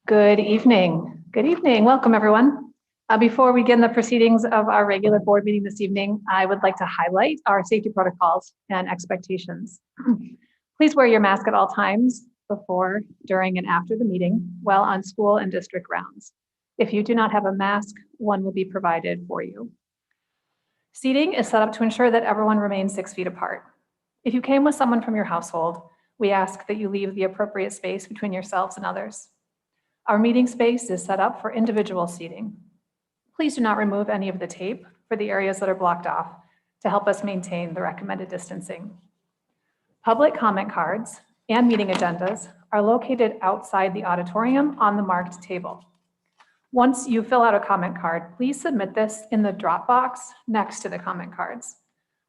Good evening. Good evening. Welcome, everyone. Before we begin the proceedings of our regular board meeting this evening, I would like to highlight our safety protocols and expectations. Please wear your mask at all times before, during, and after the meeting while on school and district grounds. If you do not have a mask, one will be provided for you. Seating is set up to ensure that everyone remains 6 feet apart. If you came with someone from your household, we ask that you leave the appropriate space between yourselves and others. Our meeting space is set up for individual seating. Please do not remove any of the tape for the areas that are blocked off to help us maintain the recommended distancing. Public comment cards and meeting agendas are located outside the auditorium on the marked table. Once you fill out a comment card, please submit this in the drop box next to the comment cards.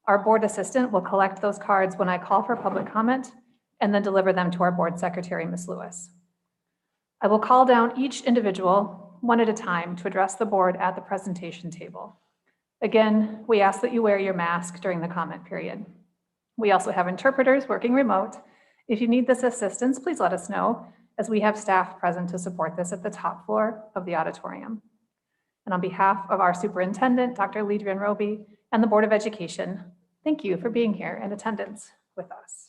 Our board assistant will collect those cards when I call for public comment and then deliver them to our board secretary, Ms. Lewis. I will call down each individual one at a time to address the board at the presentation table. Again, we ask that you wear your mask during the comment period. We also have interpreters working remote. If you need this assistance, please let us know, as we have staff present to support this at the top floor of the auditorium. And on behalf of our superintendent, Dr. Ledrian Roby, and the Board of Education, thank you for being here in attendance with us.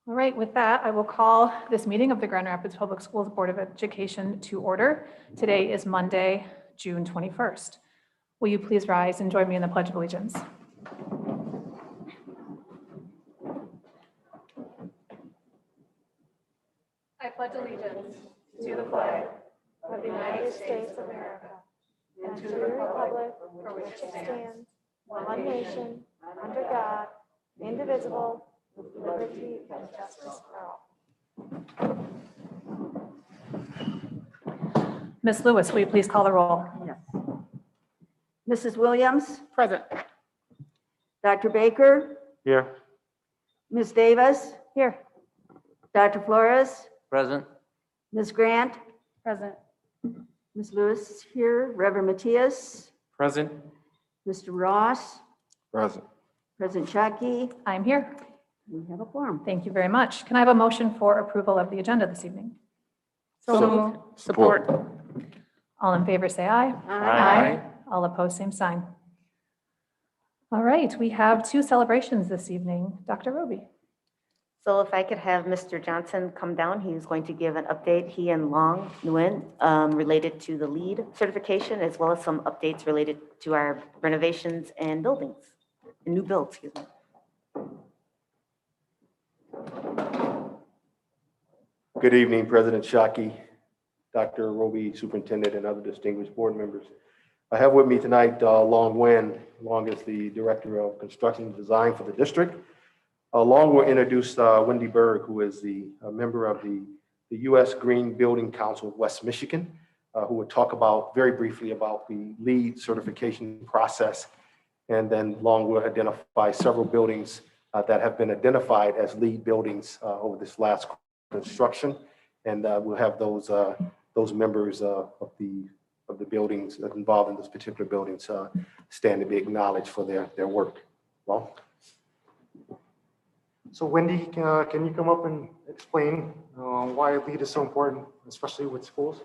All right, with that, I will call this meeting of the Grand Rapids Public Schools Board of Education to order. Today is Monday, June 21st. Will you please rise and join me in the Pledge of Allegiance? I pledge allegiance to the flag of the United States of America and to the republic for which it stands, one nation, under God, indivisible, with liberty and justice for all. Ms. Lewis, will you please call the roll? Yes. Mrs. Williams? Present. Dr. Baker? Here. Ms. Davis? Here. Dr. Flores? Present. Ms. Grant? Present. Ms. Lewis is here. Reverend Matthias? Present. Mr. Ross? Present. President Shockey? I'm here. We have a quorum. Thank you very much. Can I have a motion for approval of the agenda this evening? So moved. Support. All in favor, say aye. Aye. All opposed, same sign. All right, we have 2 celebrations this evening. Dr. Roby. So if I could have Mr. Johnson come down, he's going to give an update, he and Long Nguyen, related to the LEED certification, as well as some updates related to our renovations and buildings, and new builds, excuse me. Good evening, President Shockey, Dr. Roby, Superintendent, and other distinguished board members. I have with me tonight Long Nguyen. Long is the Director of Construction and Design for the district. Long will introduce Wendy Berg, who is the member of the U.S. Green Building Council of West Michigan, who will talk about very briefly about the LEED certification process. And then Long will identify several buildings that have been identified as LEED buildings over this last construction. And we'll have those members of the buildings that involved in this particular buildings stand to be acknowledged for their work. Long. So Wendy, can you come up and explain why LEED is so important, especially with schools?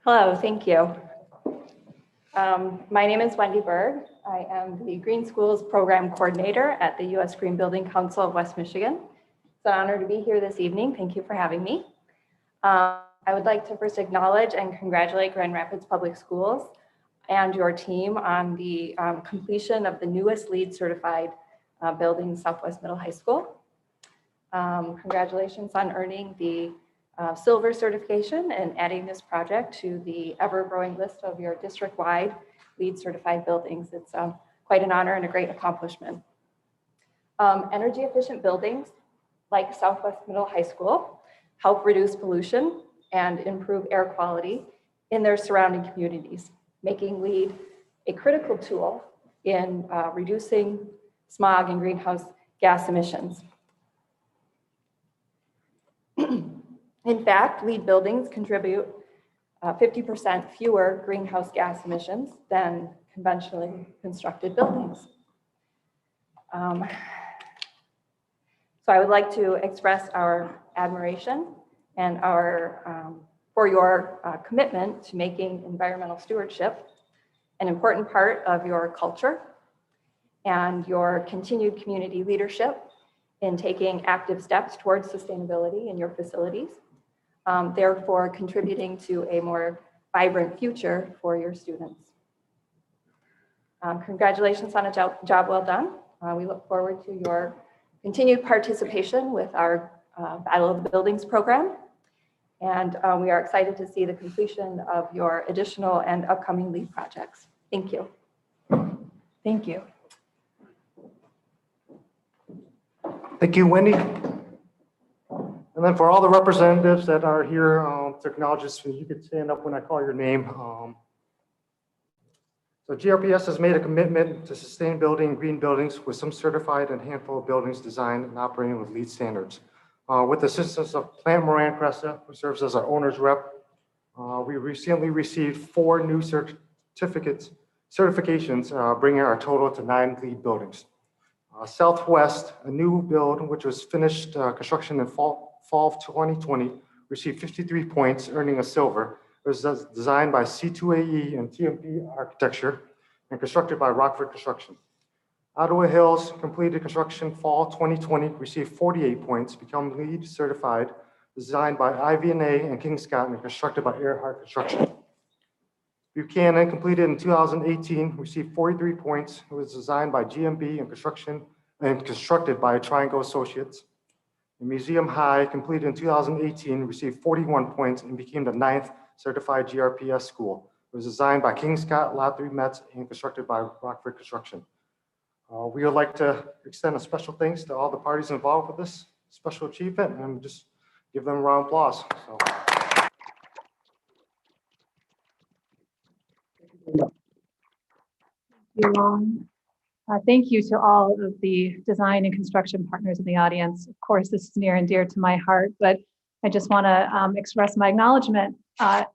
Hello, thank you. My name is Wendy Berg. I am the Green Schools Program Coordinator at the U.S. Green Building Council of West Michigan. It's an honor to be here this evening. Thank you for having me. I would like to first acknowledge and congratulate Grand Rapids Public Schools and your team on the completion of the newest LEED certified building, Southwest Middle High School. Congratulations on earning the silver certification and adding this project to the ever-growing list of your district-wide LEED certified buildings. It's quite an honor and a great accomplishment. Energy efficient buildings like Southwest Middle High School help reduce pollution and improve air quality in their surrounding communities, making LEED a critical tool in reducing smog and greenhouse gas emissions. In fact, LEED buildings contribute 50% fewer greenhouse gas emissions than conventionally constructed buildings. So I would like to express our admiration and our for your commitment to making environmental stewardship an important part of your culture and your continued community leadership in taking active steps towards sustainability in your facilities, therefore contributing to a more vibrant future for your students. Congratulations on a job well done. We look forward to your continued participation with our Battle of the Buildings program. And we are excited to see the completion of your additional and upcoming LEED projects. Thank you. Thank you. Thank you, Wendy. And then for all the representatives that are here to acknowledge this, you could stand up when I call your name. So GRPS has made a commitment to sustainability and green buildings with some certified and handful of buildings designed and operating with LEED standards. With the assistance of Plant Moran Cresta, who serves as our owner's rep, we recently received 4 new certifications, bringing our total to 9 LEED buildings. Southwest, a new build which was finished construction in fall of 2020, received 53 points, earning a silver. It was designed by C2AE and TMP Architecture and constructed by Rockford Construction. Ottawa Hills completed construction fall 2020, received 48 points, become LEED certified, designed by IVNA and King Scott and constructed by Earhart Construction. Buchanan completed in 2018, received 43 points. It was designed by GMB and constructed by Triangle Associates. The Museum High completed in 2018, received 41 points and became the 9th certified GRPS school. It was designed by King Scott, Lot 3 Mets, and constructed by Rockford Construction. We would like to extend a special thanks to all the parties involved with this special achievement and just give them a round of applause. So. Thank you to all of the design and construction partners in the audience. Of course, this is near and dear to my heart, but I just want to express my acknowledgement at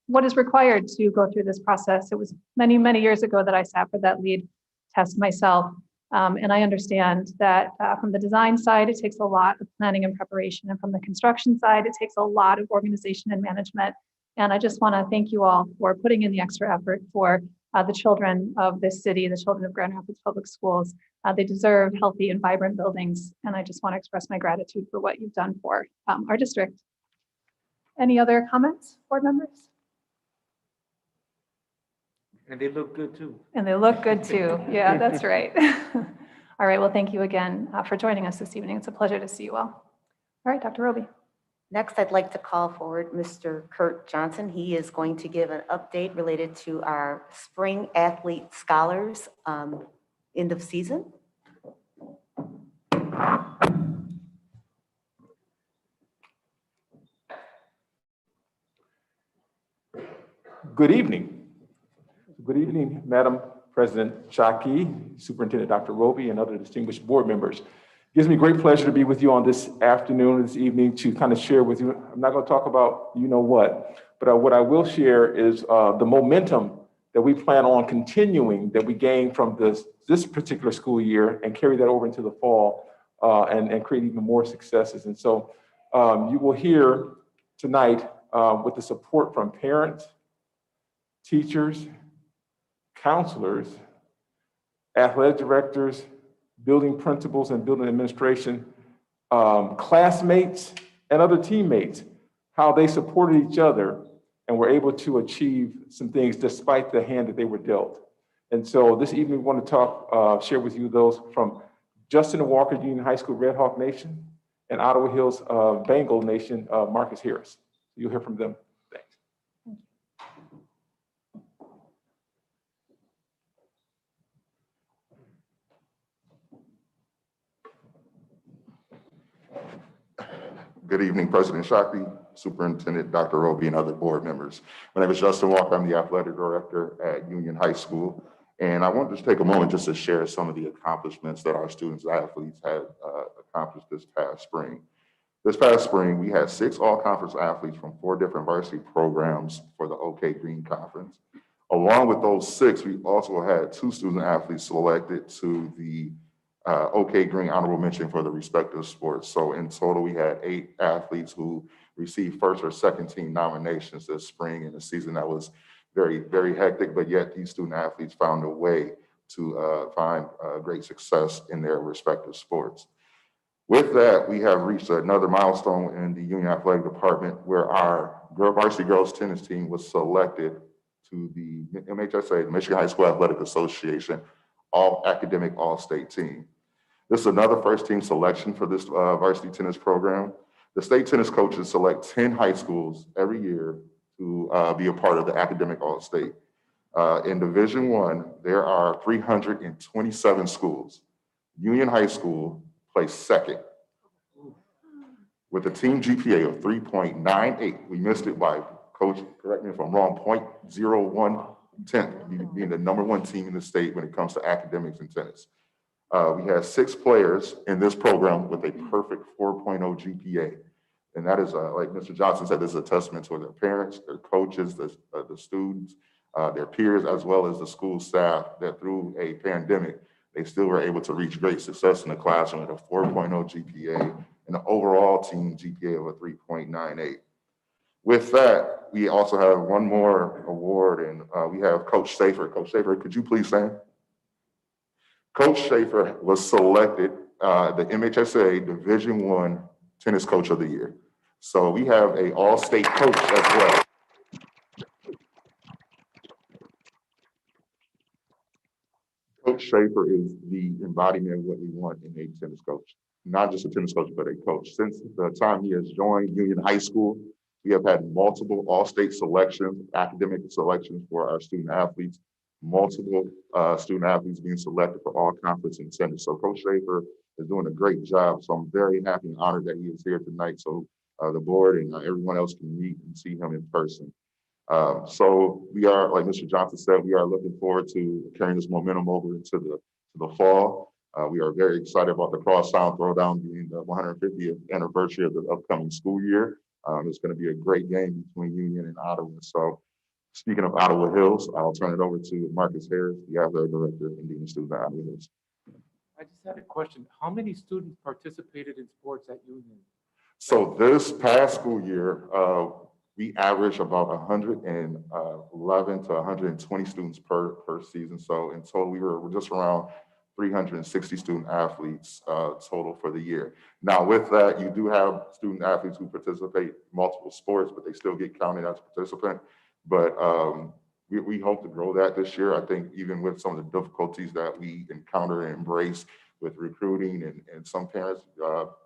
what is required to go through this process. It was many, many years ago that I sat for that LEED test myself, and I understand that from the design side, it takes a lot of planning and preparation, and from the construction side, it takes a lot of organization and management. And I just want to thank you all for putting in the extra effort for the children of this city, the children of Grand Rapids Public Schools. They deserve healthy and vibrant buildings, and I just want to express my gratitude for what you've done for our district. Any other comments, board members? And they look good too. And they look good too. Yeah, that's right. All right, well, thank you again for joining us this evening. It's a pleasure to see you all. All right, Dr. Roby. Next, I'd like to call forward Mr. Kurt Johnson. He is going to give an update related to our spring athlete scholars end of season. Good evening. Good evening, Madam President Shockey, Superintendent Dr. Roby, and other distinguished board members. It gives me great pleasure to be with you on this afternoon, this evening, to kind of share with you. I'm not going to talk about you know what, but what I will share is the momentum that we plan on continuing that we gained from this particular school year and carry that over into the fall and create even more successes. And so you will hear tonight with the support from parents, teachers, counselors, athletic directors, building principals and building administration, classmates and other teammates, how they supported each other and were able to achieve some things despite the hand that they were dealt. And so this evening we want to share with you those from Justin Walker Union High School Red Hawk Nation and Ottawa Hills Bengal Nation Marcus Harris. You'll hear from them. Thanks. Good evening, President Shockey, Superintendent Dr. Roby, and other board members. My name is Justin Walker. I'm the athletic director at Union High School. And I wanted to take a moment just to share some of the accomplishments that our students, athletes, had accomplished this past spring. This past spring, we had 6 all-conference athletes from 4 different varsity programs for the OK Green Conference. Along with those 6, we also had 2 student athletes selected to the OK Green honorable mention for the respective sports. So in total, we had 8 athletes who received first or second team nominations this spring in a season that was very, very hectic, but yet these student athletes found a way to find great success in their respective sports. With that, we have reached another milestone in the Union Athletic Department where our varsity girls tennis team was selected to the MHSA, the Michigan High School Athletic Association, all-academic all-state team. This is another first-team selection for this varsity tennis program. The state tennis coaches select 10 high schools every year to be a part of the academic all-state. In Division I, there are 327 schools. Union High School placed second with a team GPA of 3.98. We missed it by, coach, correct me if I'm wrong, 0.01, being the #1 team in the state when it comes to academics and tennis. We had 6 players in this program with a perfect 4.0 GPA. And that is, like Mr. Johnson said, this is a testament to their parents, their coaches, the students, their peers, as well as the school staff, that through a pandemic, they still were able to reach great success in the classroom with a 4.0 GPA and an overall team GPA of a 3.98. With that, we also have one more award, and we have Coach Schaefer. Coach Schaefer, could you please stand? Coach Schaefer was selected the MHSA Division I Tennis Coach of the Year. So we have an all-state coach as well. Coach Schaefer is the embodiment of what we want in a tennis coach. Not just a tennis coach, but a coach. Since the time he has joined Union High School, we have had multiple all-state selections, academic selections for our student athletes, multiple student athletes being selected for all conference in tennis. So Coach Schaefer is doing a great job. So I'm very happy and honored that he is here tonight. So the board and everyone else can meet and see him in person. So we are, like Mr. Johnson said, we are looking forward to carrying this momentum over into the fall. We are very excited about the Crosstown Throwdown being the 150th anniversary of the upcoming school year. It's going to be a great game between Union and Ottawa. So speaking of Ottawa Hills, I'll turn it over to Marcus Harris, the athletic director and dean of students at Ottawa Hills. I just had a question. How many students participated in sports at Union? So this past school year, we average about 111 to 120 students per season. So in total, we were just around 360 student athletes total for the year. Now with that, you do have student athletes who participate in multiple sports, but they still get counted as a participant. But we hope to grow that this year. I think even with some of the difficulties that we encounter and embrace with recruiting and some parents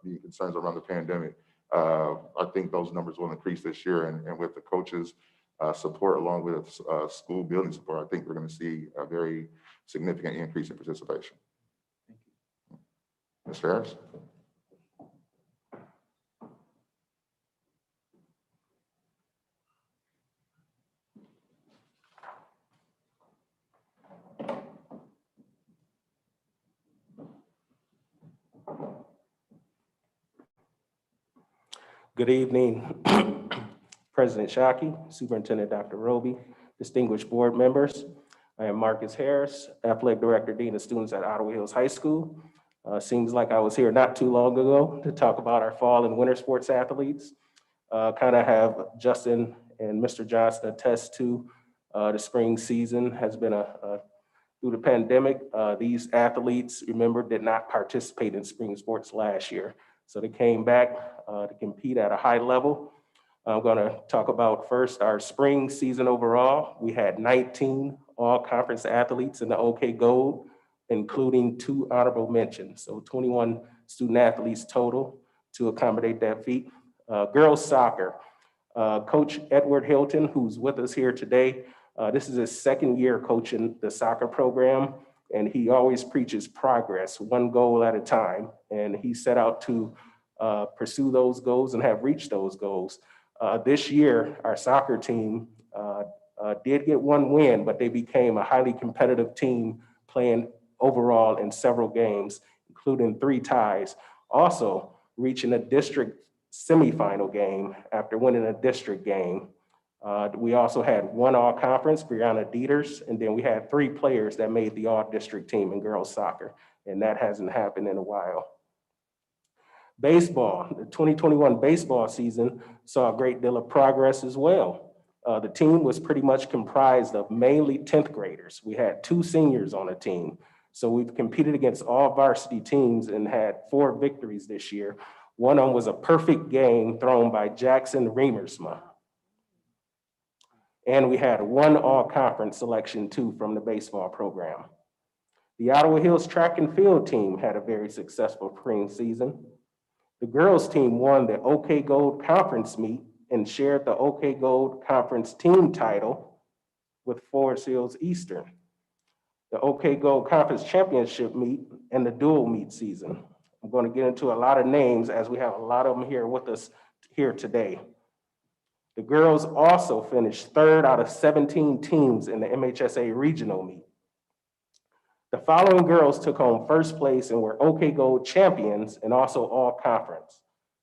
being concerns around the pandemic, I think those numbers will increase this year. And with the coaches' support along with school building support, I think we're going to see a very significant increase in participation. Thank you. Mr. Harris? Good evening, President Shockey, Superintendent Dr. Roby, distinguished board members. I am Marcus Harris, Athletic Director, Dean of Students at Ottawa Hills High School. Seems like I was here not too long ago to talk about our fall and winter sports athletes. Kind of have Justin and Mr. Johnson attest to the spring season has been through the pandemic. These athletes, remember, did not participate in spring sports last year. So they came back to compete at a high level. I'm going to talk about first our spring season overall. We had 19 all-conference athletes in the OK Gold, including 2 honorable mentions. So 21 student athletes total to accommodate that feat. Girls soccer, Coach Edward Hilton, who's with us here today. This is his 2nd year coaching the soccer program, and he always preaches progress, one goal at a time. And he set out to pursue those goals and have reached those goals. This year, our soccer team did get 1 win, but they became a highly competitive team playing overall in several games, including 3 ties. Also reaching a district semifinal game after winning a district game. We also had one all-conference, Brianna Dieters, and then we had 3 players that made the all-district team in girls soccer, and that hasn't happened in a while. Baseball, the 2021 baseball season saw a great deal of progress as well. The team was pretty much comprised of mainly 10th graders. We had 2 seniors on the team. So we've competed against all varsity teams and had 4 victories this year. One of them was a perfect game thrown by Jackson Remersma. And we had 1 all-conference selection too from the baseball program. The Ottawa Hills track and field team had a very successful spring season. The girls team won the OK Gold Conference meet and shared the OK Gold Conference team title with Forest Hills Eastern, the OK Gold Conference Championship meet, and the dual meet season. I'm going to get into a lot of names as we have a lot of them here with us here today. The girls also finished 3rd out of 17 teams in the MHSA regional meet. The following girls took home 1st place and were OK Gold champions and also all conference.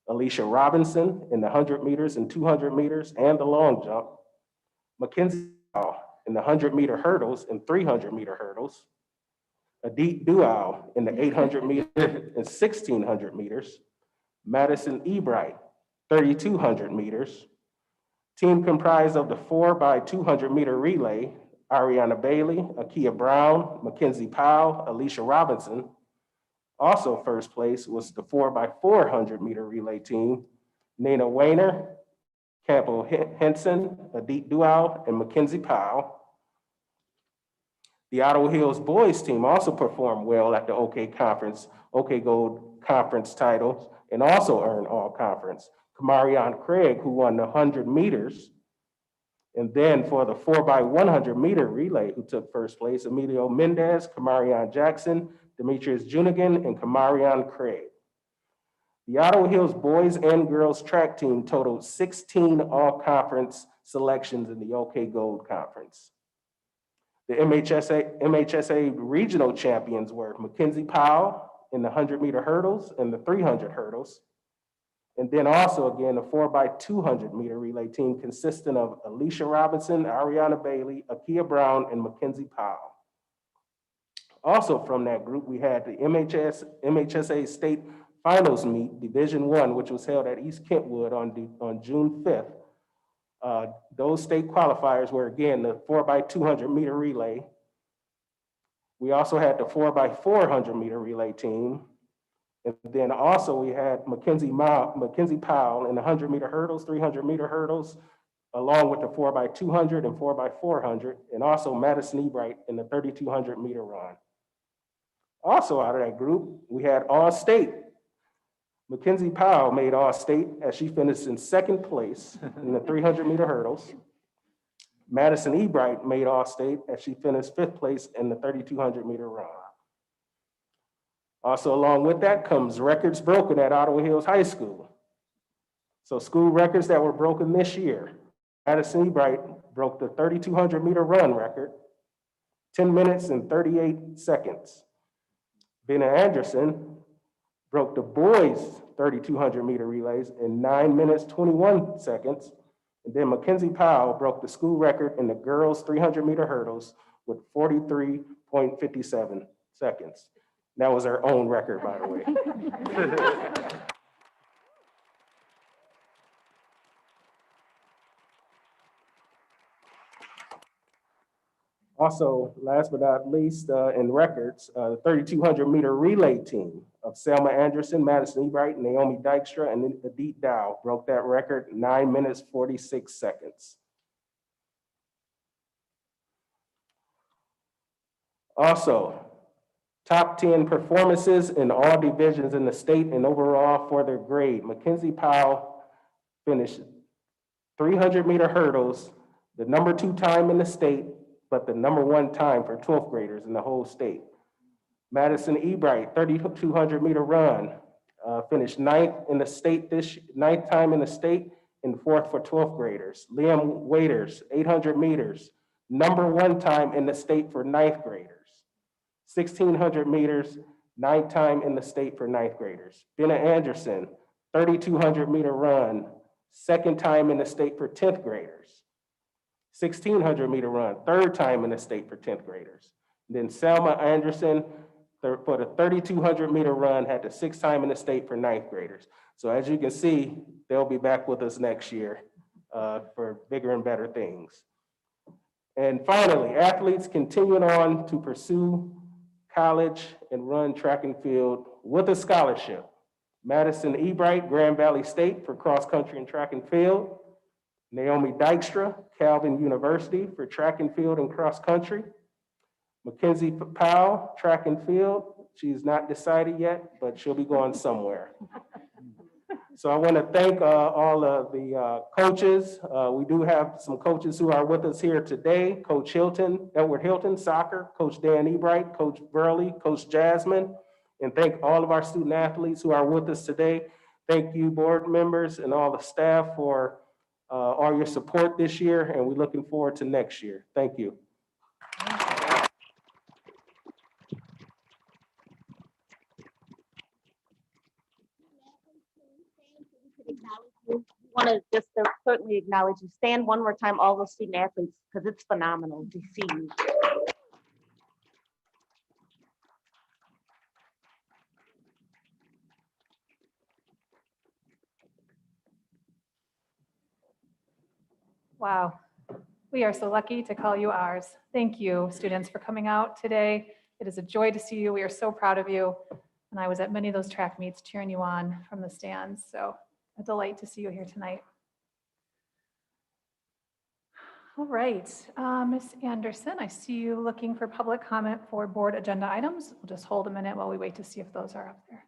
Alicia Robinson in the 100 meters and 200 meters and the long jump. Mackenzie in the 100-meter hurdles and 300-meter hurdles. Adit Dual in the 800 meters and 1600 meters. Madison Ebright, 3200 meters. Team comprised of the 4x200 meter relay, Ariana Bailey, Akia Brown, Mackenzie Powell, Alicia Robinson. Also 1st place was the 4x400 meter relay team, Nina Weiner, Campbell Henson, Adit Dual, and Mackenzie Powell. The Ottawa Hills boys team also performed well at the OK Gold Conference titles and also earned all conference. Kamarion Craig, who won the 100 meters. And then for the 4x100 meter relay, who took 1st place, Emilio Mendez, Kamarion Jackson, Demetrius Junigan, and Kamarion Craig. The Ottawa Hills boys and girls track team totaled 16 all-conference selections in the OK Gold Conference. The MHSA regional champions were Mackenzie Powell in the 100-meter hurdles and the 300 hurdles. And then also again, the 4x200 meter relay team consisting of Alicia Robinson, Ariana Bailey, Akia Brown, and Mackenzie Powell. Also from that group, we had the MHSA state finals meet, Division I, which was held at East Kentwood on June 5th. Those state qualifiers were again the 4x200 meter relay. We also had the 4x400 meter relay team. And then also we had Mackenzie Powell in the 100 meter hurdles, 300 meter hurdles, along with the 4x200 and 4x400, and also Madison Ebright in the 3,200 meter run. Also out of that group, we had All-State. Mackenzie Powell made All-State as she finished in 2nd place in the 300 meter hurdles. Madison Ebright made All-State as she finished 5th place in the 3,200 meter run. Also along with that comes records broken at Ottawa Hills High School. So school records that were broken this year. Madison Ebright broke the 3,200 meter run record, 10 minutes and 38 seconds. Benna Anderson broke the boys 3,200 meter relays in 9 minutes, 21 seconds. And then Mackenzie Powell broke the school record in the girls 300 meter hurdles with 43.57 seconds. That was her own record, by the way. Also, last but not least, in records, the 3,200 meter relay team of Selma Anderson, Madison Ebright, Naomi Dykstra, and Adit Dow broke that record 9 minutes, 46 seconds. Also, top 10 performances in all divisions in the state and overall for their grade. Mackenzie Powell finished 300 meter hurdles, the #2 time in the state, but the #1 time for 12th graders in the whole state. Madison Ebright, 3,200 meter run, finished 9th in the state 9th time in the state and 4th for 12th graders. Liam Waiters, 800 meters, #1 time in the state for 9th graders. 1,600 meters, 9th time in the state for 9th graders. Benna Anderson, 3,200-meter run, second time in the state for 10th graders. 1,600-meter run, third time in the state for 10th graders. Then Selma Anderson, for the 3,200-meter run, had the sixth time in the state for 9th graders. So as you can see, they'll be back with us next year for bigger and better things. And finally, athletes continuing on to pursue college and run track and field with a scholarship. Madison Ebright, Grand Valley State for cross country and track and field. Naomi Dykstra, Calvin University for track and field and cross country. Mackenzie Powell, track and field. She's not decided yet, but she'll be going somewhere. So I want to thank all of the coaches. We do have some coaches who are with us here today. Coach Hilton, Edward Hilton, soccer, Coach Dan Ebright, Coach Burley, Coach Jasmine, and thank all of our student athletes who are with us today. Thank you, board members and all the staff for all your support this year, and we're looking forward to next year. Thank you. Want to just certainly acknowledge you. Stand one more time, all those student athletes, because it's phenomenal to see you. Wow, we are so lucky to call you ours. Thank you, students, for coming out today. It is a joy to see you. We are so proud of you. And I was at many of those track meets cheering you on from the stands. So a delight to see you here tonight. All right, Ms. Anderson, I see you looking for public comment for board agenda items. We'll just hold a minute while we wait to see if those are up there.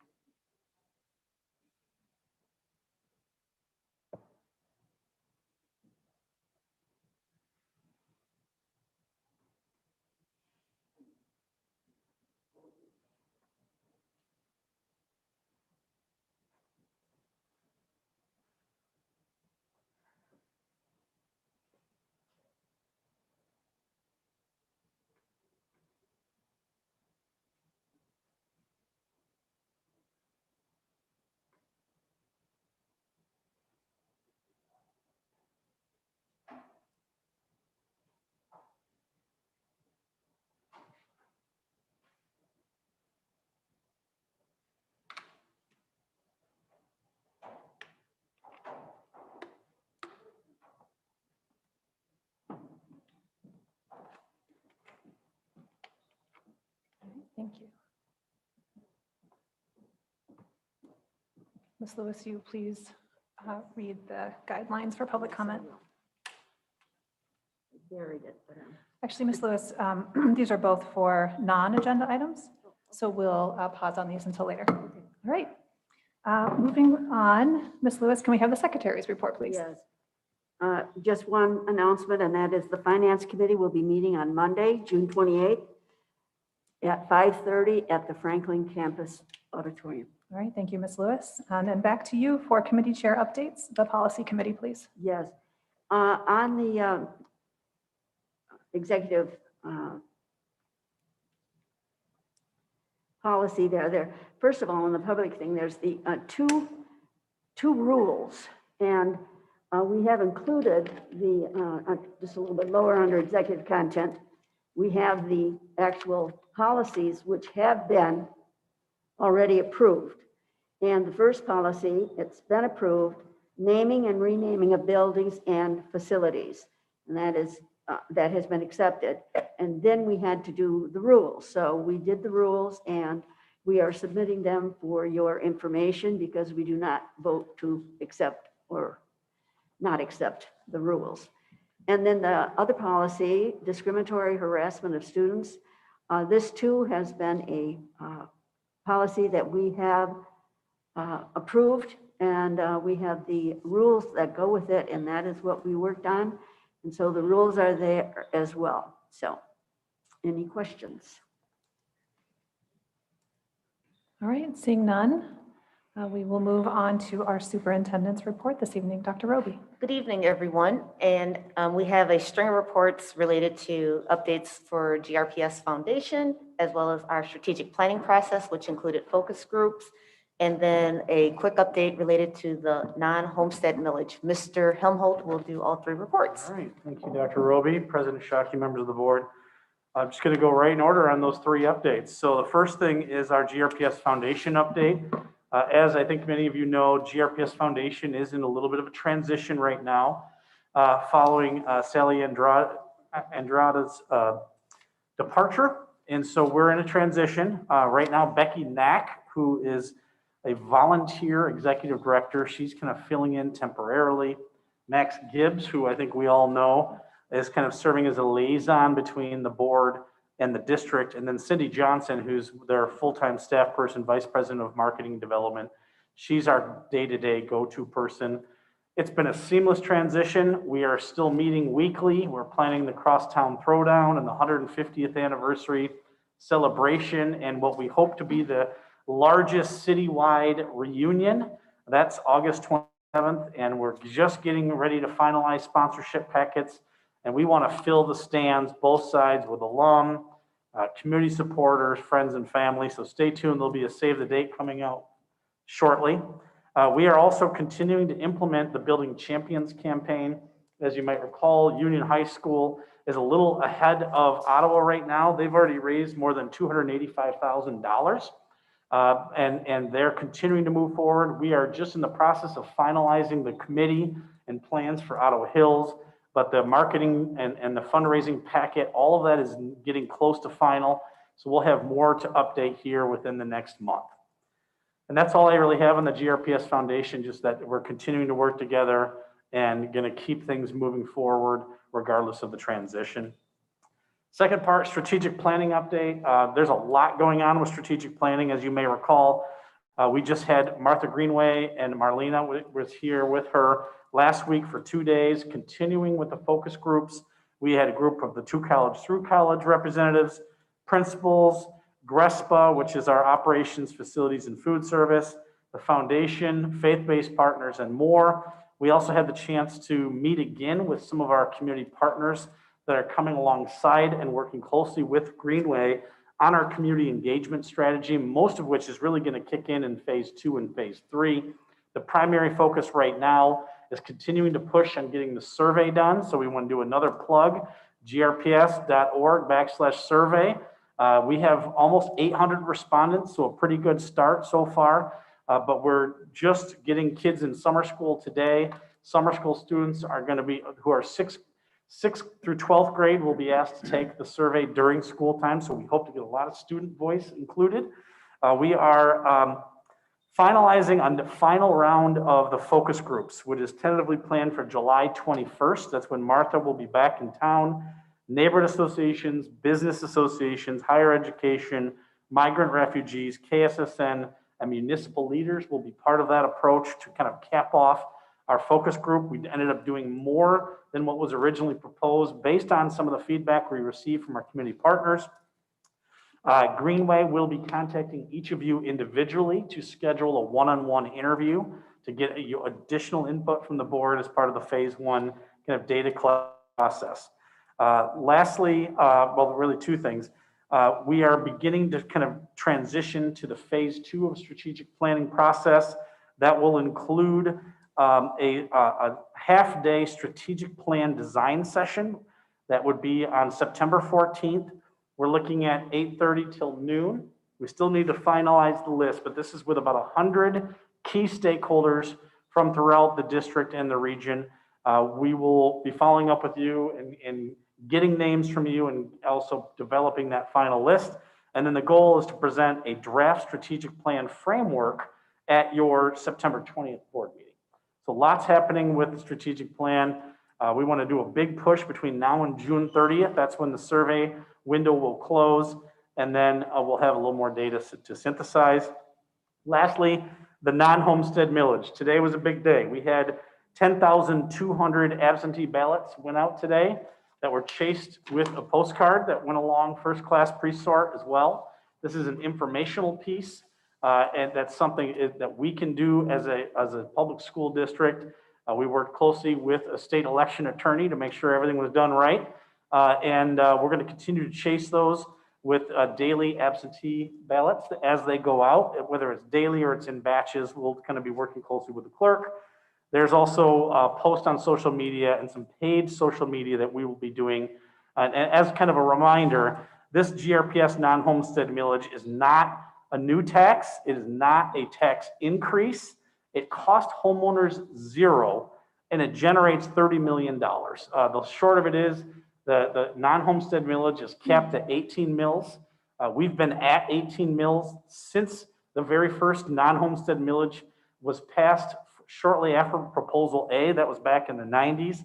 Thank you. Ms. Lewis, you please read the guidelines for public comment. Actually, Ms. Lewis, these are both for non-agenda items, so we'll pause on these until later. All right. Moving on, Ms. Lewis, can we have the secretary's report, please? Yes. Just one announcement, and that is the Finance Committee will be meeting on Monday, June 28th at 5:30 at the Franklin Campus Auditorium. All right, thank you, Ms. Lewis. And then back to you for committee chair updates, the policy committee, please. Yes. On the executive policy there, first of all, on the public thing, there's the two rules, and we have included the, just a little bit lower under executive content, we have the actual policies which have been already approved. And the first policy, it's been approved, naming and renaming of buildings and facilities. And that is, that has been accepted. And then we had to do the rules. So we did the rules and we are submitting them for your information because we do not vote to accept or not accept the rules. And then the other policy, discriminatory harassment of students. This too has been a policy that we have approved, and we have the rules that go with it, and that is what we worked on. And so the rules are there as well. So any questions? All right, seeing none, we will move on to our superintendent's report this evening. Dr. Roby. Good evening, everyone. And we have a string of reports related to updates for GRPS Foundation, as well as our strategic planning process, which included focus groups and then a quick update related to the non-homestead millage. Mr. Helmholtz will do all three reports. All right, thank you, Dr. Roby, President Shockey, members of the board. I'm just going to go right in order on those three updates. So the first thing is our GRPS Foundation update. As I think many of you know, GRPS Foundation is in a little bit of a transition right now, following Sally Andrada's departure. And so we're in a transition. Right now, Becky Knack, who is a volunteer executive director, she's kind of filling in temporarily. Max Gibbs, who I think we all know, is kind of serving as a liaison between the board and the district. And then Cindy Johnson, who's their full-time staff person, vice president of marketing development. She's our day-to-day go-to person. It's been a seamless transition. We are still meeting weekly. We're planning the Crosstown Throwdown and the 150th anniversary celebration and what we hope to be the largest citywide reunion. That's August 27th, and we're just getting ready to finalize sponsorship packets. And we want to fill the stands, both sides, with alum, community supporters, friends, and family. So stay tuned. There'll be a save the date coming out shortly. We are also continuing to implement the Building Champions campaign. As you might recall, Union High School is a little ahead of Ottawa right now. They've already raised more than $285,000. And they're continuing to move forward. We are just in the process of finalizing the committee and plans for Ottawa Hills, but the marketing and the fundraising packet, all of that is getting close to final. So we'll have more to update here within the next month. And that's all I really have on the GRPS Foundation, just that we're continuing to work together and going to keep things moving forward regardless of the transition. Second part, strategic planning update. There's a lot going on with strategic planning, as you may recall. We just had Martha Greenway and Marlena was here with her last week for 2 days, continuing with the focus groups. We had a group of the 2 college through college representatives, principals, GRPS, which is our operations, facilities, and food service, the foundation, faith-based partners, and more. We also had the chance to meet again with some of our community partners that are coming alongside and working closely with Greenway on our community engagement strategy, most of which is really going to kick in phase 2 and phase 3. The primary focus right now is continuing to push on getting the survey done. So we want to do another plug, grps.org/survey. We have almost 800 respondents, so a pretty good start so far. But we're just getting kids in summer school today. Summer school students are going to be, who are 6th through 12th grade, will be asked to take the survey during school time. So we hope to get a lot of student voice included. We are finalizing on the final round of the focus groups, which is tentatively planned for July 21st. That's when Martha will be back in town. Neighborhood associations, business associations, higher education, migrant refugees, KSSN, and municipal leaders will be part of that approach to kind of cap off our focus group. We ended up doing more than what was originally proposed based on some of the feedback we received from our community partners. Greenway will be contacting each of you individually to schedule a one-on-one interview to get additional input from the board as part of the phase 1 kind of data process. Lastly, well, really 2 things. We are beginning to kind of transition to the phase 2 of strategic planning process. That will include a half-day strategic plan design session that would be on September 14th. We're looking at 8:30 till noon. We still need to finalize the list, but this is with about 100 key stakeholders from throughout the district and the region. We will be following up with you and getting names from you and also developing that final list. And then the goal is to present a draft strategic plan framework at your September 20th board meeting. So lots happening with the strategic plan. We want to do a big push between now and June 30th. That's when the survey window will close. And then we'll have a little more data to synthesize. Lastly, the non-homestead millage. Today was a big day. We had 10,200 absentee ballots went out today that were chased with a postcard that went along first class pre-sort as well. This is an informational piece. And that's something that we can do as a public school district. We worked closely with a state election attorney to make sure everything was done right. And we're going to continue to chase those. with daily absentee ballots as they go out, whether it's daily or it's in batches. We'll kind of be working closely with the clerk. There's also a post on social media and some paid social media that we will be doing. And as kind of a reminder, this GRPS non-homestead millage is not a new tax. It is not a tax increase. It costs homeowners $0 and it generates $30 million. The short of it is the non-homestead millage is capped at 18 mills. We've been at 18 mills since the very first non-homestead millage was passed shortly after Proposal A. That was back in the 90s.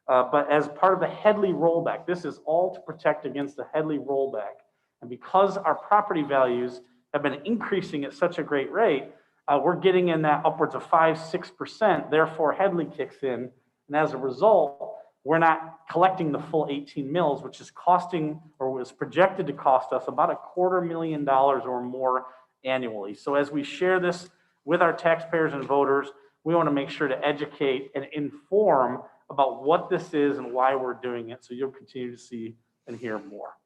But as part of the Headley rollback, this is all to protect against the Headley rollback. And because our property values have been increasing at such a great rate, we're getting in that upwards of 5-6%. Therefore, Headley kicks in. And as a result, we're not collecting the full 18 mills, which is costing or was projected to cost us about $250,000 or more annually. So as we share this with our taxpayers and voters, we want to make sure to educate and inform about what this is and why we're doing it. So you'll continue to see and hear more.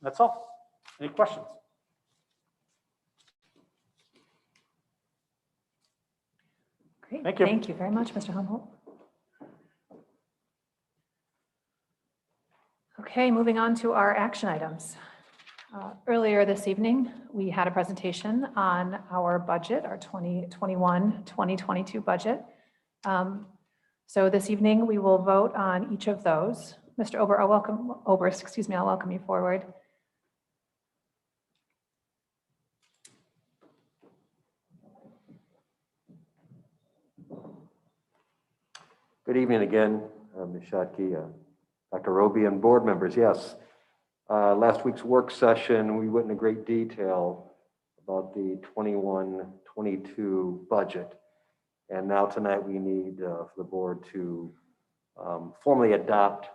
That's all. Any questions? Great. Thank you. Thank you very much, Mr. Humboldt. Okay, moving on to our action items. Earlier this evening, we had a presentation on our budget, our 2021-2022 budget. So this evening, we will vote on each of those. Mr. I'll welcome you forward. Good evening again, Ms. Schottky, Dr. Roby, and board members. Yes, last week's work session, we went into great detail about the 21-22 budget. And now tonight we need for the board to formally adopt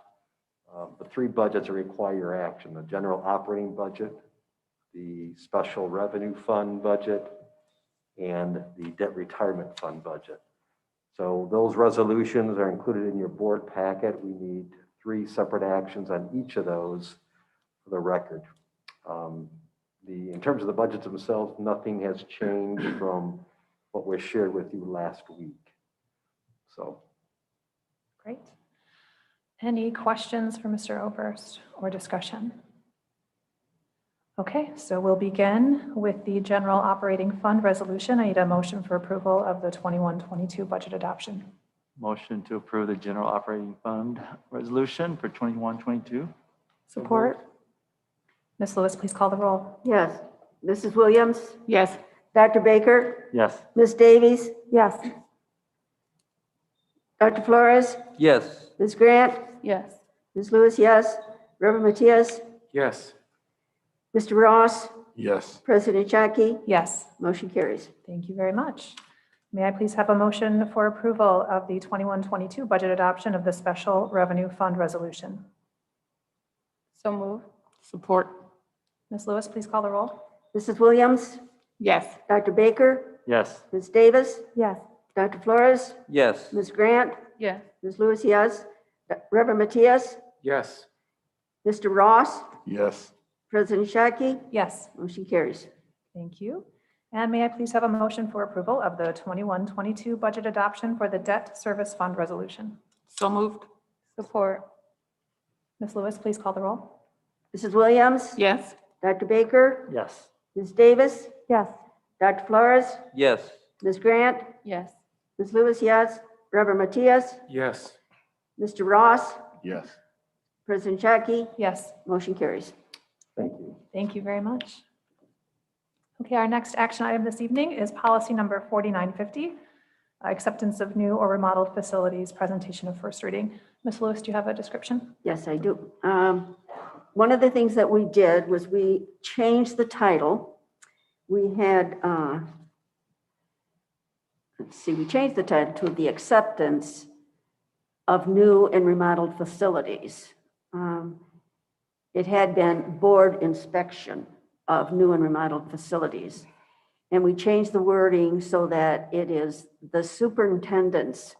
the three budgets that require your action: the general operating budget, the special revenue fund budget, and the debt retirement fund budget. So those resolutions are included in your board packet. We need three separate actions on each of those for the record. In terms of the budgets themselves, nothing has changed from what was shared with you last week. So. Great. Any questions for Mr. Oberst or discussion? Okay, so we'll begin with the general operating fund resolution. I need a motion for approval of the 21-22 budget adoption. Motion to approve the general operating fund resolution for 21-22. Support. Ms. Lewis, please call the roll. Yes. Mrs. Williams? Yes. Dr. Baker? Yes. Ms. Davies? Yes. Dr. Flores? Yes. Ms. Grant? Yes. Ms. Lewis, yes. Reverend Matias? Yes. Mr. Ross? Yes. President Shockey? Yes. Motion carries. Thank you very much. May I please have a motion for approval of the 21-22 budget adoption of the special revenue fund resolution? So move. Support. Ms. Lewis, please call the roll. Mrs. Williams? Yes. Dr. Baker? Yes. Ms. Davis? Yes. Dr. Flores? Yes. Ms. Grant? Yes. Ms. Lewis, yes. Reverend Matias? Yes. Mr. Ross? Yes. President Shockey? Yes. Motion carries. Thank you. And may I please have a motion for approval of the 21-22 budget adoption for the debt service fund resolution? So moved. Support. Ms. Lewis, please call the roll. Mrs. Williams? Yes. Dr. Baker? Yes. Ms. Davis? Yes. Dr. Flores? Yes. Ms. Grant? Yes. Ms. Lewis, yes. Reverend Matias? Yes. Mr. Ross? Yes. President Shockey? Yes. Motion carries. Thank you. Thank you very much. Okay, our next action item this evening is policy number 4950, acceptance of new or remodeled facilities, presentation of first reading. Ms. Lewis, do you have a description? Yes, I do. One of the things that we did was we changed the title. We had, we changed the title to the acceptance of new and remodeled facilities. It had been board inspection of new and remodeled facilities. And we changed the wording so that it is the superintendent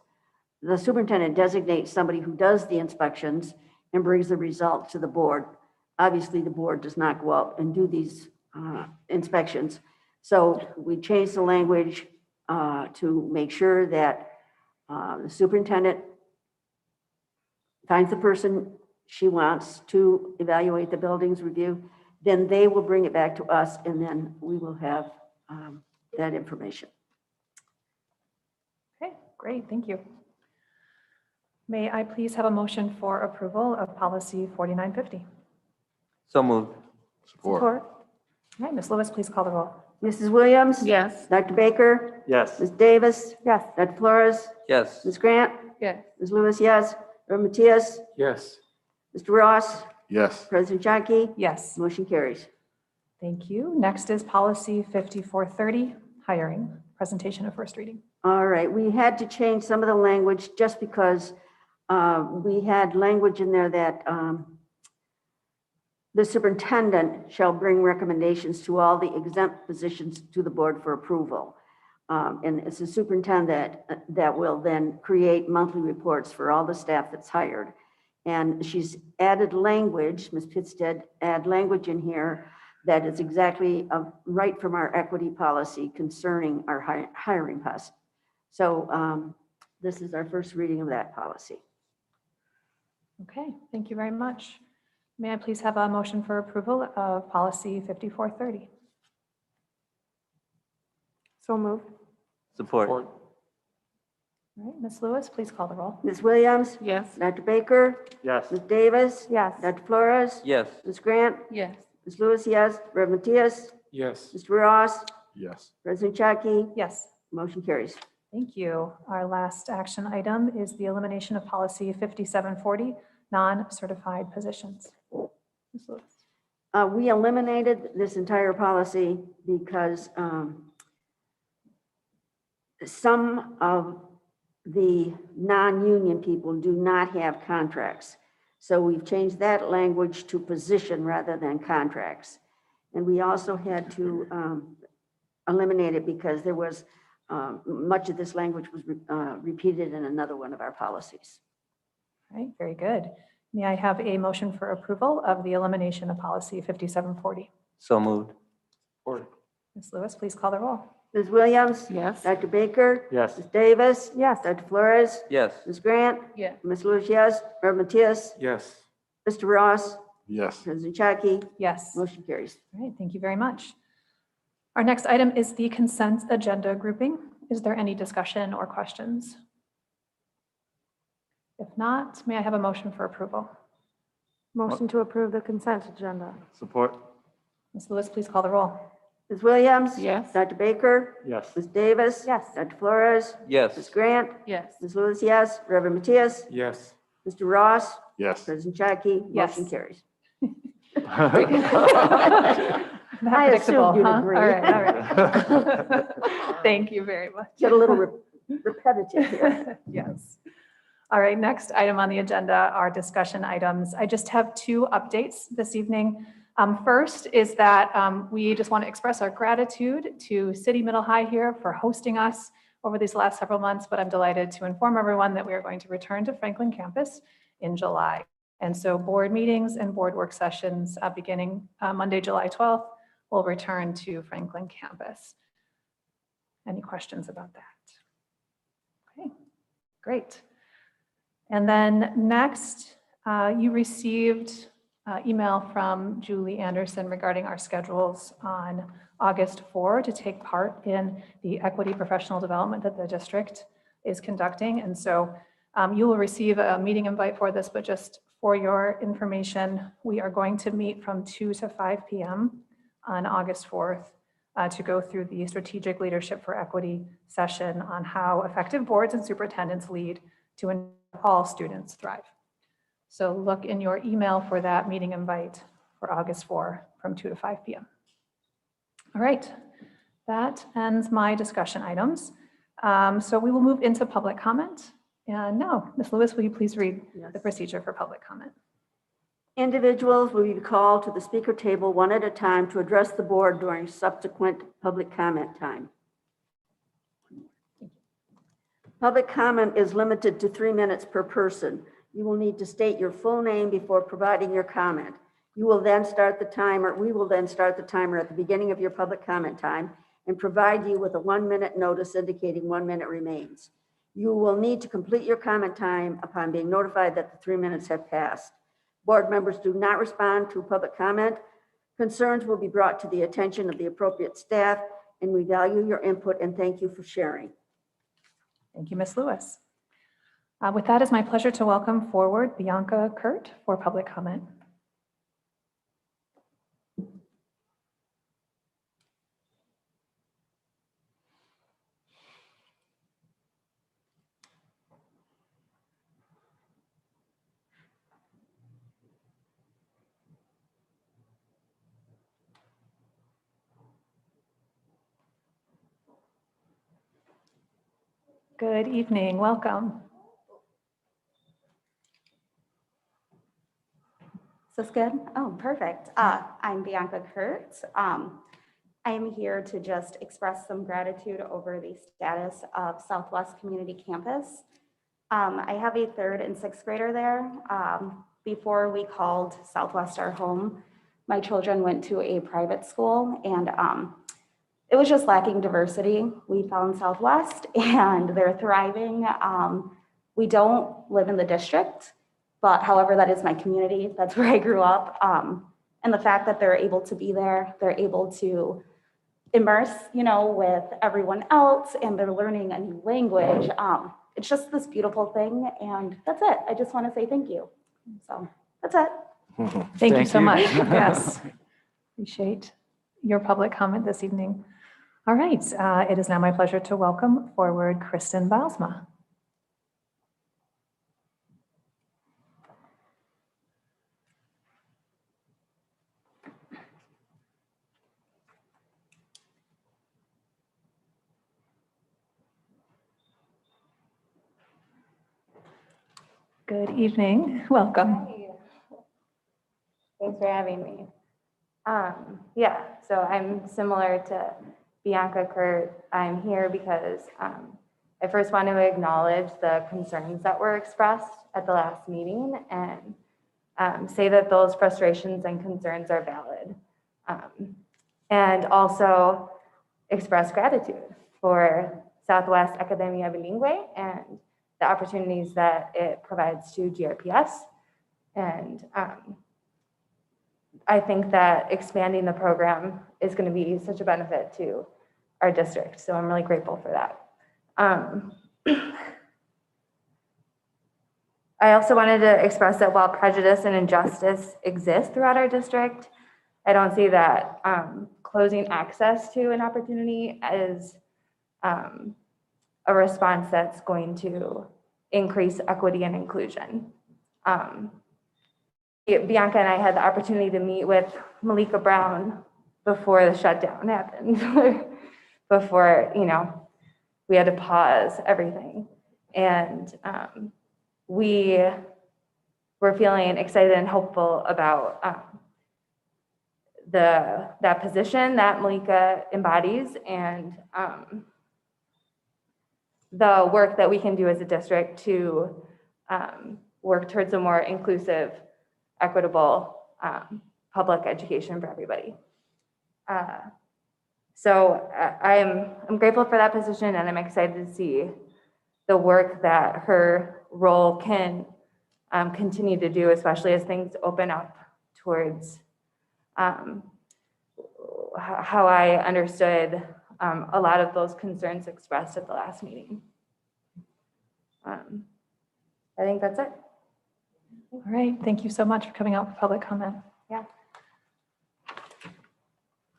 designates somebody who does the inspections and brings the results to the board obviously the board does not go out and do these inspections. So we changed the language to make sure that the superintendent finds the person she wants to evaluate the buildings review, then they will bring it back to us, and then we will have that information. Okay, great, thank you. May I please have a motion for approval of policy 4950? So moved. Support. All right, Ms. Lewis, please call the roll. Mrs. Williams? Yes. Dr. Baker? Yes. Ms. Davis? Yes. Dr. Flores? Yes. Ms. Grant? Yes. Ms. Lewis, yes. Reverend Matias? Yes. Mr. Ross? Yes. President Jockey? Yes, Motion carries. thank you. Next is policy 5430, hiring, presentation of first reading. All right, we had to change some of the language just because we had language in there that the superintendent shall bring recommendations to all the exempt positions to the board for approval. And it's the superintendent that will then create monthly reports for all the staff that's hired. And she's added language, Ms. Pitts did add language in here that is exactly right from our equity policy concerning our hiring process. So this is our first reading of that policy. Okay, thank you very much. May I please have a motion for approval of policy 5430? So moved. Support. All right, Ms. Lewis, please call the roll. Ms. Williams? Yes. Dr. Baker? Yes. Ms. Davis? Yes. Dr. Flores? Yes. Ms. Grant? Yes. Ms. Lewis, yes. Reverend Matias? Yes. Mr. Ross? Yes. President Jockey? Yes, Motion carries. thank you. Our last action item is the elimination of policy 5740, non-certified positions. Ms. Lewis. We eliminated this entire policy because some of the non-union people do not have contracts. So we've changed that language to position rather than contracts. And we also had to eliminate it because there was much of this language was repeated in another one of our policies. All right, very good. May I have a motion for approval of the elimination of policy 5740? So moved. Ms. Lewis, please call the roll. Ms. Williams? Yes. Dr. Baker? Yes. Ms. Davis? Yes. Dr. Flores? Yes. Ms. Grant? Yes. Ms. Lewis, yes. Reverend Matias? Yes. Mr. Ross? Yes. President Jockey? Yes. All Motion carries. right, thank you very much. Our next item is the consent agenda grouping. Is there any discussion or questions? If not, may I have a motion for approval? Motion to approve the consent agenda. Support. Ms. Lewis, please call the roll. Ms. Williams? Yes. Dr. Baker? Yes. Ms. Davis? Yes. Dr. Flores? Ms. Yes. Grant? Yes. Ms. Lewis, yes. Reverend Matias? Yes. Mr. Ross? Yes. President Jockey? Yes. Motion carries. Not I predictable, assumed you'd huh? agree. All right. Thank you very much. Get a little repetitive here. Yes. All right, next item on the agenda are discussion items. I just have two updates this evening. First is that we just want to express our gratitude to City Middle High here for hosting us over these last several months, but I'm delighted to inform everyone that we are going to return to Franklin campus in July. And so board meetings and board work sessions beginning Monday, July 12th, will return to Franklin campus. Any questions about that? Okay, great. And then next, you received email from Julie Anderson regarding our schedules on August 4 to take part in the equity professional development that the district is conducting. And so you will receive a meeting invite for this, but just for your information, we are going to meet from 2 to 5 p.m. on August 4th to go through the Strategic Leadership for Equity session on how effective boards and superintendents lead to ensure all students thrive. So look in your email for that meeting invite for August 4 from 2 to 5 p.m. All right, that ends my discussion items. So we will move into public comment. And now, Ms. Lewis, will you please read the procedure for public comment? Individuals will be called to the speaker table one at a time to address the board during subsequent public comment time. Public comment is limited to 3 minutes per person. You will need to state your full name before providing your comment. You will then start the timer. We will then start the timer at the beginning of your public comment time and provide you with a 1-minute notice indicating 1 minute remains. You will need to complete your comment time upon being notified that the 3 minutes have passed. Board members do not respond to public comment. Concerns will be brought to the attention of the appropriate staff, and we value your input and thank you for sharing. Thank you, Ms. Lewis. With that, it's my pleasure to welcome forward Bianca Kurt for public comment. Good evening, welcome. Is this good? Oh, perfect. I'm Bianca Kurtz. I am here to just express some gratitude over the status of Southwest Community Campus. I have a 3rd and 6th grader there. Before we called Southwest our home, my children went to a private school, and it was just lacking diversity. We found Southwest and they're thriving. We don't live in the district, but however, that is my community. That's where I grew up. And the fact that they're able to be there, they're able to immerse, with everyone else, and they're learning a new language. It's just this beautiful thing. And that's it. I just want to say thank you. So that's it. Thank you so much. Yes, appreciate your public comment this evening. All right, it is now my pleasure to welcome forward Kristen Bilesma. Good evening, welcome. Hi. Thanks for having me. Yeah, so I'm similar to Bianca Kurt. I'm here because I first want to acknowledge the concerns that were expressed at the last meeting and say that those frustrations and concerns are valid. And also express gratitude for Southwest Academia Bilingue and the opportunities that it provides to GRPS. And I think that expanding the program is going to be such a benefit to our district. So I'm really grateful for that. I also wanted to express that while prejudice and injustice exist throughout our district, I don't see that closing access to an opportunity as a response that's going to increase equity and inclusion. Bianca and I had the opportunity to meet with Malika Brown before the shutdown happened, before, we had to pause everything. And we were feeling excited and hopeful about that position that Malika embodies and the work that we can do as a district to work towards a more inclusive, equitable public education for everybody. So I'm grateful for that position, and I'm excited to see the work that her role can continue to do, especially as things open up towards how I understood a lot of those concerns expressed at the last meeting. I think that's it. All right, thank you so much for coming out for public comment. Yeah.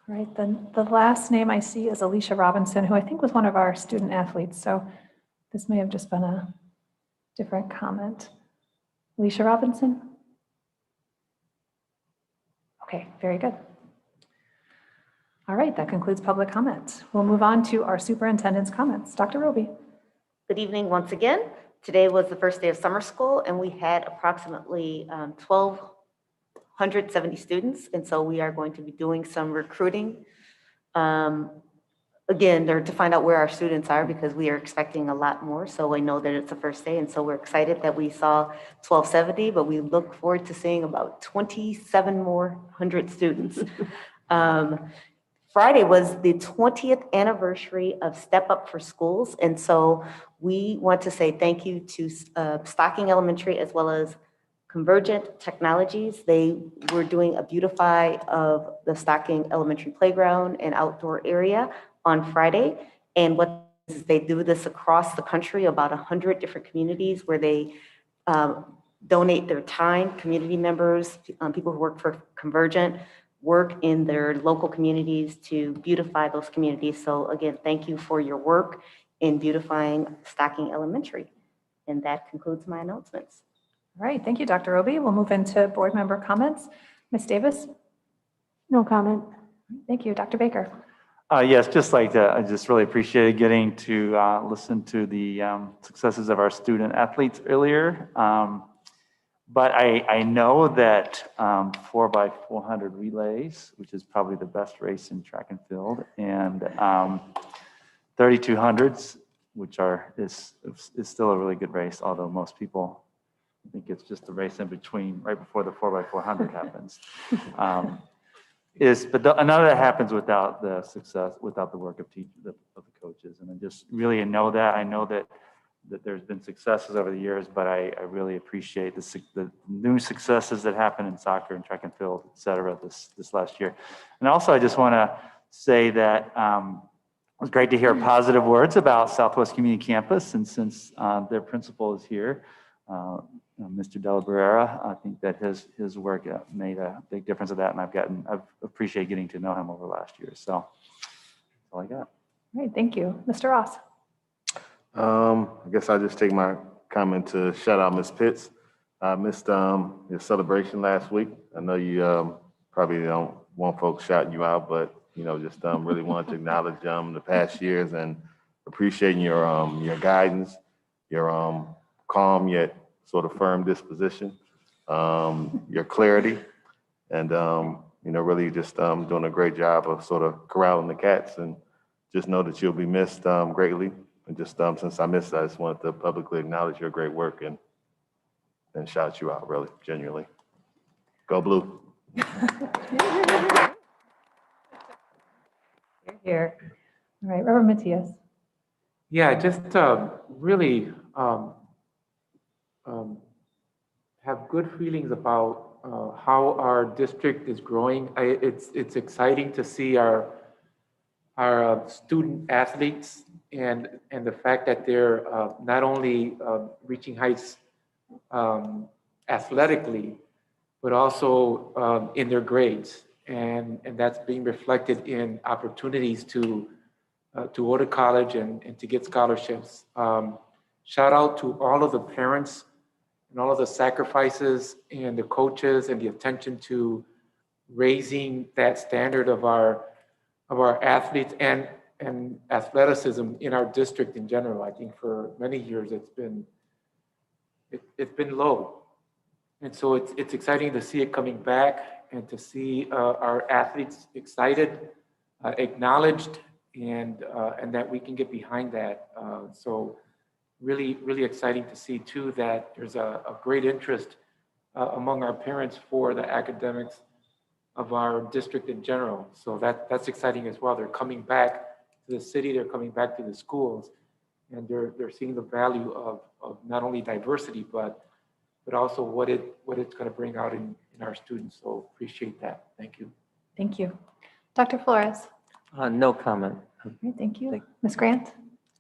All right, then the last name I see is Alicia Robinson, who I think was one of our student athletes. So this may have just been a different comment. Alicia Robinson? Okay, very good. All right, that concludes public comment. We'll move on to our superintendent's comments. Dr. Roby. Good evening once again. Today was the first day of summer school, and we had approximately 1,270 students. And so we are going to be doing some recruiting again, they're to find out where our students are because we are expecting a lot more. So I know that it's the first day. And so we're excited that we saw 1270, but we look forward to seeing about 27 more hundred students. Friday was the 20th anniversary of Step Up for Schools. And so we want to say thank you to Stocking Elementary as well as Convergent Technologies. They were doing a beautify of the Stocking Elementary playground and outdoor area on Friday. And what they do this across the country, about 100 different communities where they donate their time, community members, people who work for Convergent, work in their local communities to beautify those communities. So again, thank you for your work in beautifying Stocking Elementary. And that concludes my announcements. All right, thank you, Dr. Roby. We'll move into board member comments. Ms. Davis? No comment. Thank you, Dr. Baker. Yes, just like that, I just really appreciated getting to listen to the successes of our student athletes earlier. But I know that 4x400 relays, which is probably the best race in track and field, and 3200s, which is still a really good race, although most people think it's just a race in between, right before the 4x400 happens. But none of that happens without the success, without the work of the coaches, and I just really know that. I know that there's been successes over the years, but I really appreciate the new successes that happen in soccer and track and field, et cetera, this last year. And also, I just want to say that it was great to hear positive words about Southwest Community Campus, and since their principal is here, Mr. Della Barrera, I think that his work made a big difference of that, and I've appreciated getting to know him over last year. So that's all I got. All right, thank you. Mr. Ross? I guess I'll just take my comment to shout out Ms. Pitts. I missed your celebration last week. I know you probably don't want folks shouting you out, but just really wanted to acknowledge the past years and appreciating your guidance, your calm yet sort of firm disposition, your clarity, and really just doing a great job of sort of corralling the cats, and just know that you'll be missed greatly. And just since I missed that, I just wanted to publicly acknowledge your great work and shout you out, really, genuinely. Go Blue. Here. All right, Reverend Matthias. Yeah, just really have good feelings about how our district is growing. It's exciting to see our student athletes and the fact that they're not only reaching heights athletically, but also in their grades. And that's being reflected in opportunities to go to college and to get scholarships. Shout out to all of the parents and all of the sacrifices and the coaches and the attention to raising that standard of our athletes and athleticism in our district in general. I think for many years it's been low. And so it's exciting to see it coming back and to see our athletes excited, acknowledged, and that we can get behind that. So really, really exciting to see too that there's a great interest among our parents for the academics of our district in general. So that's exciting as well. They're coming back to the city, they're coming back to the schools, and they're seeing the value of not only diversity, but also what it's going to bring out in our students. So appreciate that. Thank you. Thank you. Dr. Flores? No comment. All right, thank you. Ms. Grant?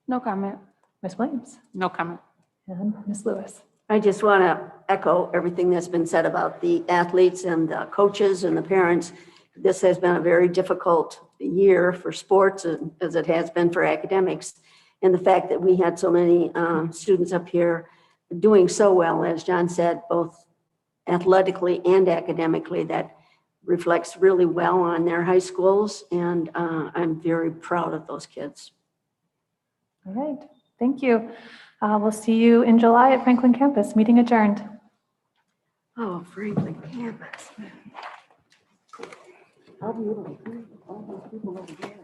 No comment. Ms. Williams? No comment. And Ms. Lewis? I just want to echo everything that's been said about the athletes and the coaches and the parents. This has been a very difficult year for sports, as it has been for academics. And the fact that we had so many students up here doing so well, as John said, both athletically and academically, that reflects really well on their high schools. And I'm very proud of those kids. All right, thank you. We'll see you in July at Franklin campus. Meeting adjourned. Oh, Franklin campus. I'll be able to hear all those people over there.